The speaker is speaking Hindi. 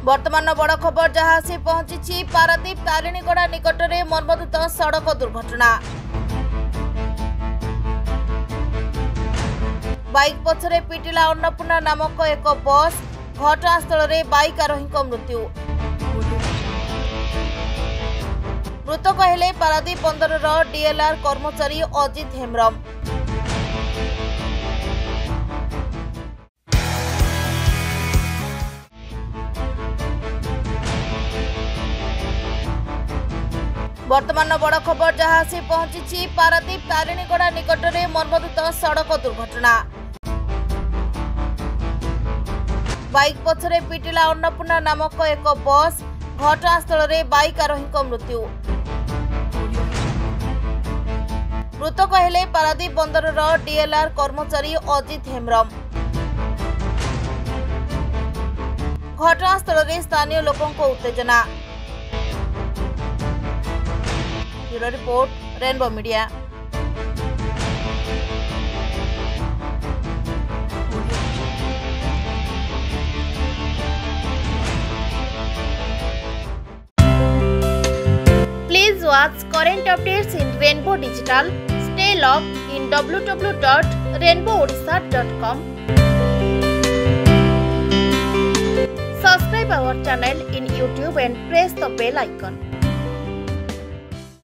वर्तमान बड़ खबर जहां आसी पहुंची पारादीप तारिणीगड़ा निकट में मर्मन्तुद सड़क दुर्घटना। बाइक पछरे पिटिला अन्नपूर्णा नामक एक बस। घटनास्थल में बाइक आरोही मृत्यु। मृतक हेले पारादीप बंदर डीएलआर कर्मचारी अजित हेम्ब्रम। वर्तमान बड़ खबर जहां आसी पहुंची पारादीप तारिणीगड़ा निकट में मर्मन्तुद सड़क दुर्घटना। बाइक पछरे पिटिला अन्नपूर्णा नामक एक बस। घटनास्थल में बाइक आरोही मृत्यु। मृतक हेले पारादीप बंदर डीएलआर कर्मचारी अजित हेम्ब्रम। घटनास्थल में स्थानीय लोकों उत्तेजना। Bureau report, rainbow media. Please watch current updates in Rainbow Digital. Stay logged in www.rainbowodisha.com. Subscribe our channel in YouTube and press the bell icon.